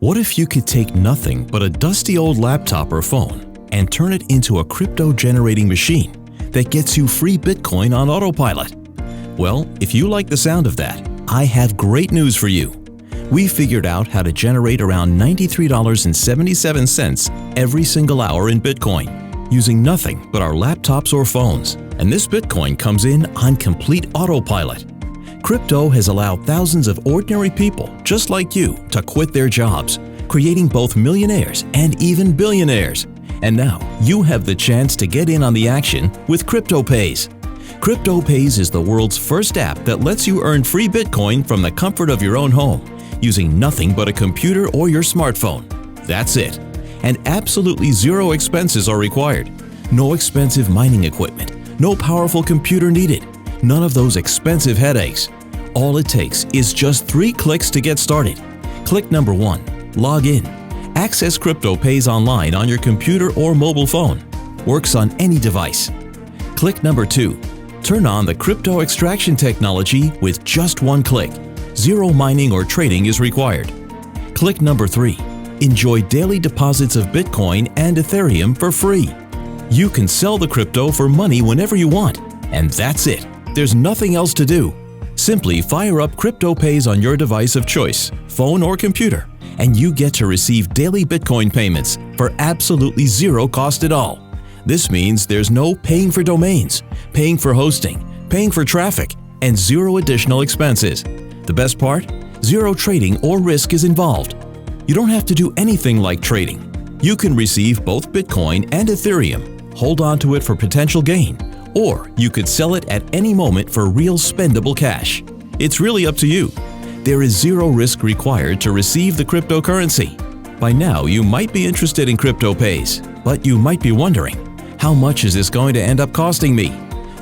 What if you could take nothing but a dusty old laptop or phone and turn it into a crypto-generating machine that gets you free Bitcoin on Autopilot? Well, if you like the sound of that, I have great news for you. We figured out how to generate around $93.77 every single hour in Bitcoin using nothing but our laptops or phones. And this Bitcoin comes in on complete autopilot. Crypto has allowed thousands of ordinary people just like you to quit their jobs, creating both millionaires and even billionaires. And now you have the chance to get in on the action with CryptoPayz. CryptoPayz is the world's first app that lets you earn free Bitcoin from the comfort of your own home using nothing but a computer or your smartphone. That's it. And absolutely zero expenses are required. No expensive mining equipment, no powerful computer needed, none of those expensive headaches. All it takes is just 3 clicks to get started. Click number 1, log in. Access CryptoPayz online on your computer or mobile phone. Works on any device. Click number 2, turn on the crypto extraction technology with just 1 click. Zero mining or trading is required. Click number 3, enjoy daily deposits of Bitcoin and Ethereum for free. You can sell the crypto for money whenever you want, and that's it. There's nothing else to do. Simply fire up CryptoPayz on your device of choice, phone or computer, and you get to receive daily Bitcoin payments for absolutely zero cost at all. This means there's no paying for domains, paying for hosting, paying for traffic, and zero additional expenses. The best part? Zero trading or risk is involved. You don't have to do anything like trading. You can receive both Bitcoin and Ethereum, hold on to it for potential gain, or you could sell it at any moment for real spendable cash. It's really up to you. There is zero risk required to receive the cryptocurrency. By now, you might be interested in CryptoPayz, but you might be wondering, how much is this going to end up costing me?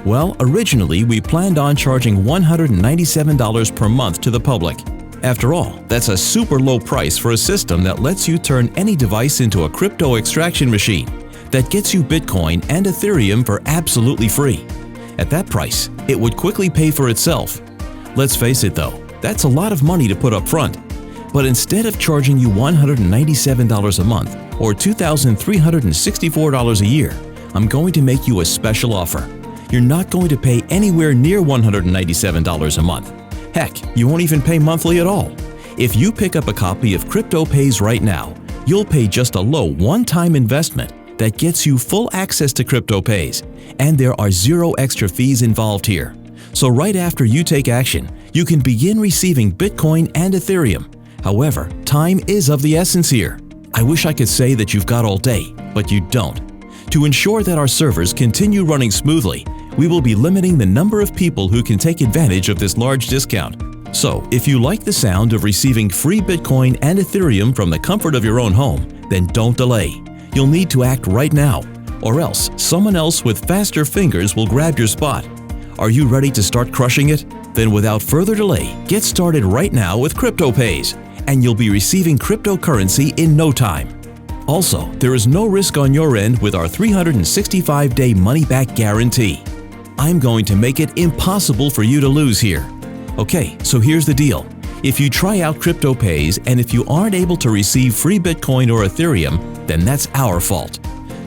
Well, originally we planned on charging $197 per month to the public. After all, that's a super low price for a system that lets you turn any device into a crypto extraction machine that gets you Bitcoin and Ethereum for absolutely free. At that price, it would quickly pay for itself. Let's face it though, that's a lot of money to put up front. But instead of charging you $197 a month or $2,364 a year, I'm going to make you a special offer. You're not going to pay anywhere near $197 a month. Heck, you won't even pay monthly at all. If you pick up a copy of CryptoPayz right now, you'll pay just a low one-time investment that gets you full access to CryptoPayz, and there are zero extra fees involved here. So right after you take action, you can begin receiving Bitcoin and Ethereum. However, time is of the essence here. I wish I could say that you've got all day, but you don't. To ensure that our servers continue running smoothly, we will be limiting the number of people who can take advantage of this large discount. So, if you like the sound of receiving free Bitcoin and Ethereum from the comfort of your own home, then don't delay. You'll need to act right now, or else someone else with faster fingers will grab your spot. Are you ready to start crushing it? Then without further delay, get started right now with CryptoPayz, and you'll be receiving cryptocurrency in no time. Also, there is no risk on your end with our 365-day money-back guarantee. I'm going to make it impossible for you to lose here. Okay, so here's the deal. If you try out CryptoPayz and if you aren't able to receive free Bitcoin or Ethereum, then that's our fault.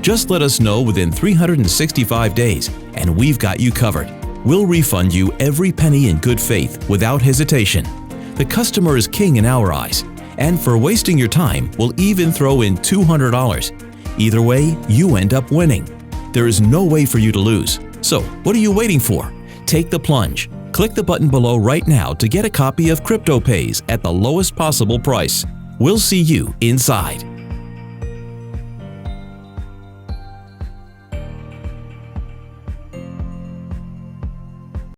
Just let us know within 365 days and we've got you covered. We'll refund you every penny in good faith without hesitation. The customer is king in our eyes, and for wasting your time, we'll even throw in $200. Either way, you end up winning. There is no way for you to lose. So, what are you waiting for? Take the plunge. Click the button below right now to get a copy of CryptoPayz at the lowest possible price. We'll see you inside.